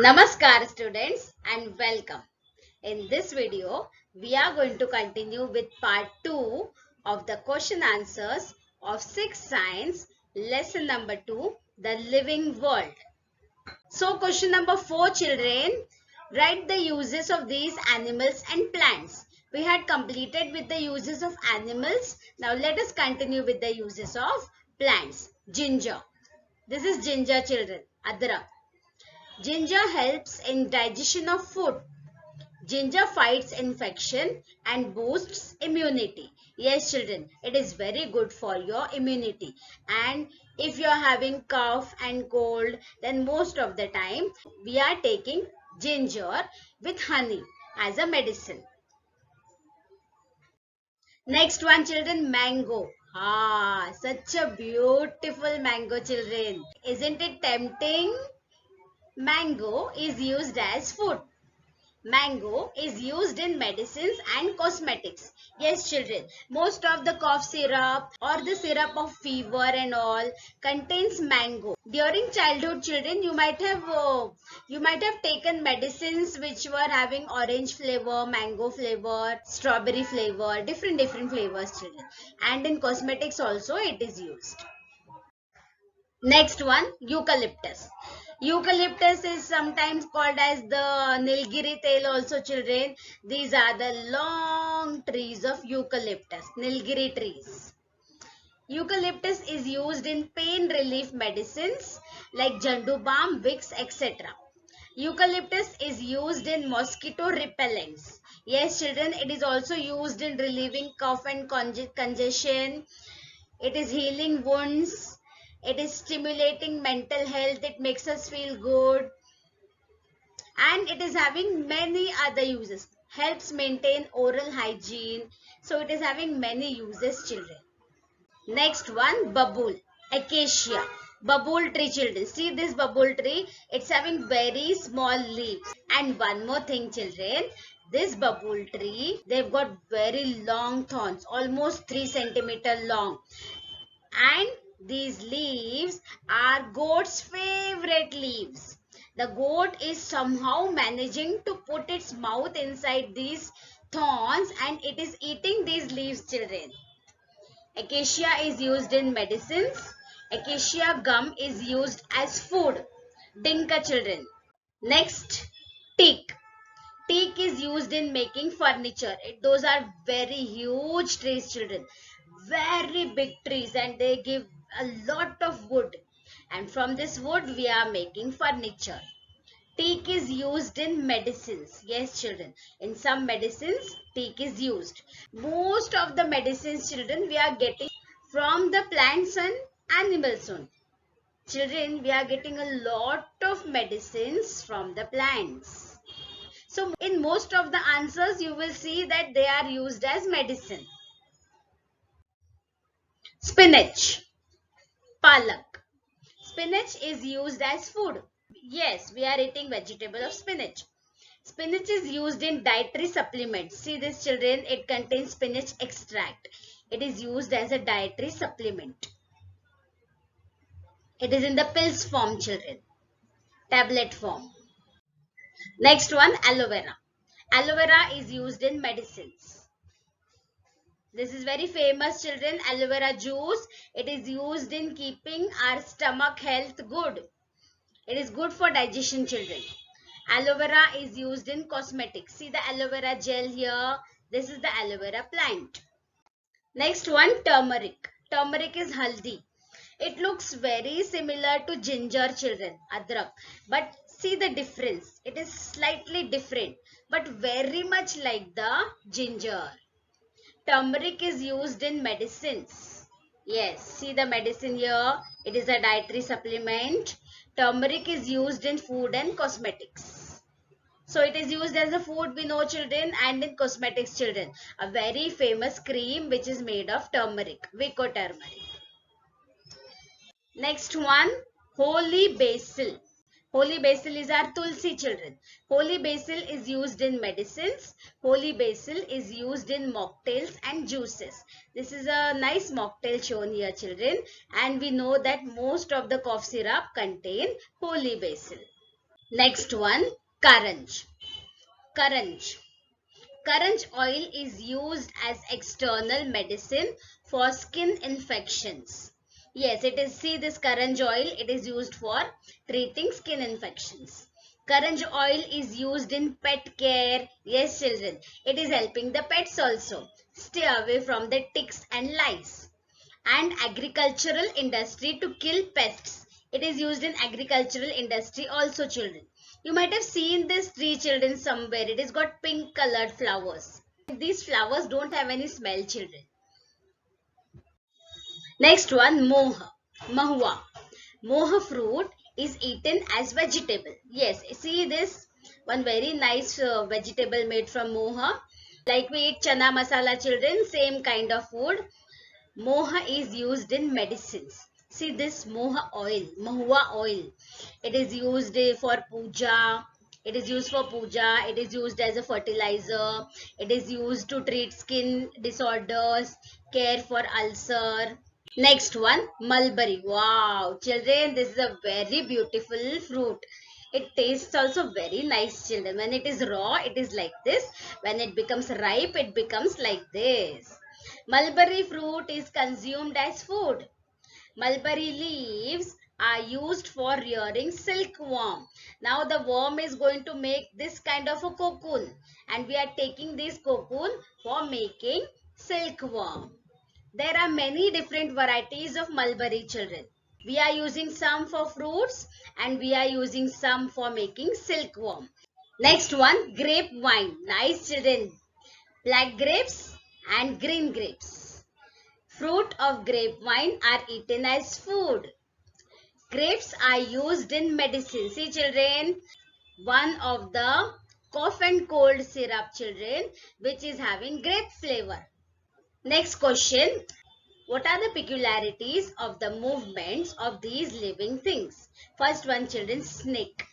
Namaskar students and welcome. In this video, we are going to continue with part 2 of the question answers of 6th science lesson number 2, the living world. So question number 4 children, write the uses of these animals and plants. We had completed with the uses of animals. Now let us continue with the uses of plants. Ginger. This is ginger children. Adrak. Ginger helps in digestion of food. Ginger fights infection and boosts immunity. Yes, children, it is very good for your immunity. And if you are having cough and cold, then most of the time we are taking ginger with honey as a medicine. Next one, children, mango. Such a beautiful mango, children. Isn't it tempting? Mango is used as food. Mango is used in medicines and cosmetics. Yes, children, most of the cough syrup or the syrup of fever and all contains mango. During childhood, children, you might have taken medicines which were having orange flavor, mango flavor, strawberry flavor, different flavors, children. And in cosmetics also it is used. Next one, eucalyptus. Eucalyptus is sometimes called as the Nilgiri tel also, children. These are the long trees of eucalyptus, Nilgiri trees. Eucalyptus is used in pain relief medicines like Jandu balm, Vicks, etc. Eucalyptus is used in mosquito repellents. Yes, children, it is also used in relieving cough and congestion. It is healing wounds. It is stimulating mental health. It makes us feel good. And it is having many other uses. Helps maintain oral hygiene. So it is having many uses, children. Next one, babool. Acacia. Babool tree, children. See this babool tree? It's having very small leaves. And one more thing, children. This babool tree, they've got very long thorns. Almost 3 centimeter long. And these leaves are goat's favorite leaves. The goat is somehow managing to put its mouth inside these thorns and it is eating these leaves, children. Acacia is used in medicines. Acacia gum is used as food. Dinka, children. Next, teak. Teak is used in making furniture. Those are very huge trees, children. Very big trees and they give a lot of wood. And from this wood we are making furniture. Teak is used in medicines. Yes, children. In some medicines, teak is used. Most of the medicines, children, we are getting from the plants and animals only. Children, we are getting a lot of medicines from the plants. So, in most of the answers, you will see that they are used as medicine. Spinach. Palak. Spinach is used as food. Yes, we are eating vegetable of spinach. Spinach is used in dietary supplements. See this, children, it contains spinach extract. It is used as a dietary supplement. It is in the pills form, children. Tablet form. Next one, aloe vera. Aloe vera is used in medicines. This is very famous, children. Aloe vera juice. It is used in keeping our stomach health good. It is good for digestion, children. Aloe vera is used in cosmetics. See the aloe vera gel here. This is the aloe vera plant. Next one, turmeric. Turmeric is haldi. It looks very similar to ginger, children, adrak. But see the difference. It is slightly different, but very much like the ginger. Turmeric is used in medicines. Yes, see the medicine here. It is a dietary supplement. Turmeric is used in food and cosmetics. So it is used as a food, we know, children, and in cosmetics, children. A very famous cream which is made of turmeric, Vicco turmeric. Next one, holy basil. Holy basil is our tulsi, children. Holy basil is used in medicines. Holy basil is used in mocktails and juices. This is a nice mocktail shown here, children. And we know that most of the cough syrup contain holy basil. Next one, Karanj. Karanj. Karanj oil is used as external medicine for skin infections. Yes, it is. See this Karanj oil, it is used for treating skin infections. Karanj oil is used in pet care. Yes, children, it is helping the pets also. Stay away from the ticks and lice. And agricultural industry to kill pests. It is used in agricultural industry also, children. You might have seen this tree, children, somewhere. It has got pink colored flowers. These flowers don't have any smell, children. Next one, moha. Mahua. Moha fruit is eaten as vegetable. Yes, see this one very nice vegetable made from moha. Like we eat chana masala, children, same kind of food. Moha is used in medicines. See this moha oil, mahua oil. It is used for puja. It is used for puja. It is used as a fertilizer. It is used to treat skin disorders, care for ulcer. Next one, mulberry. Wow, children, this is a very beautiful fruit. It tastes also very nice, children. When it is raw, it is like this. When it becomes ripe, it becomes like this. Mulberry fruit is consumed as food. Mulberry leaves are used for rearing silkworm. Now the worm is going to make this kind of a cocoon, and we are taking this cocoon for making silkworm. There are many different varieties of mulberry, children. We are using some for fruits and we are using some for making silkworm. Next one, grape wine. Nice, children. Black grapes and green grapes. Fruit of grape wine are eaten as food. Grapes are used in medicine. See, children, one of the cough and cold syrup, children, which is having grape flavor. Next question. What are the peculiarities of the movements of these living things? First one, children, snake.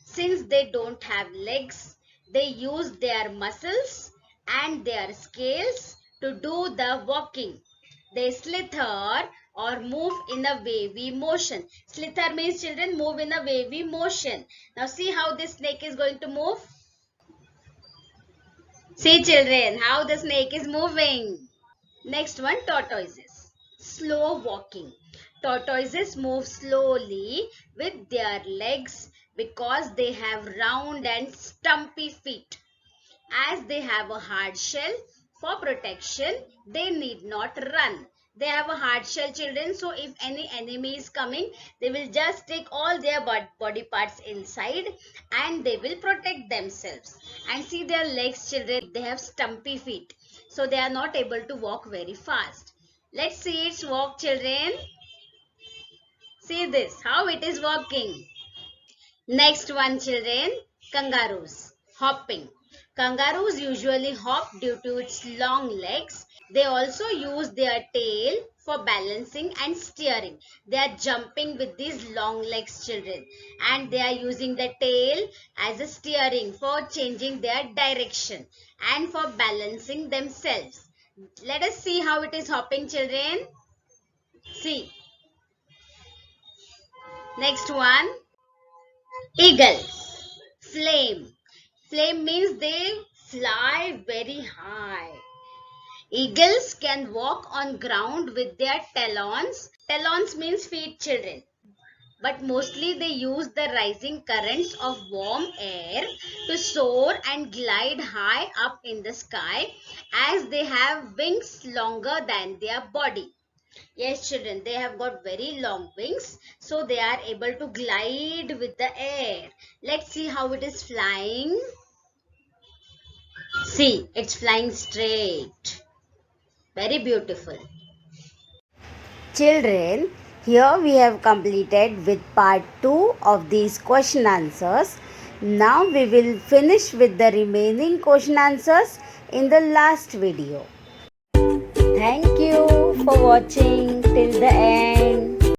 Since they don't have legs, they use their muscles and their scales to do the walking. They slither or move in a wavy motion. Slither means, children, move in a wavy motion. Now see how this snake is going to move. See, children, how the snake is moving. Next one, tortoises. Slow walking. Tortoises move slowly with their legs because they have round and stumpy feet. As they have a hard shell, for protection, they need not run. They have a hard shell, children, so if any enemy is coming, they will just take all their body parts inside and they will protect themselves. And see their legs, children, they have stumpy feet, so they are not able to walk very fast. Let's see its walk, children. See this, how it is walking. Next one, children, kangaroos. Hopping. Kangaroos usually hop due to its long legs. They also use their tail for balancing and steering. They are jumping with these long legs, children, and they are using the tail as a steering for changing their direction and for balancing themselves. Let us see how it is hopping, children. See. Next one, eagles. Flame. Flame means they fly very high. Eagles can walk on ground with their talons. Talons means feet, children. But mostly they use the rising currents of warm air to soar and glide high up in the sky, as they have wings longer than their body. Yes, children, they have got very long wings, so they are able to glide with the air. Let's see how it is flying. See, it's flying straight. Very beautiful. Children, here we have completed with part 2 of these question answers. Now we will finish with the remaining question answers in the last video. Thank you for watching till the end.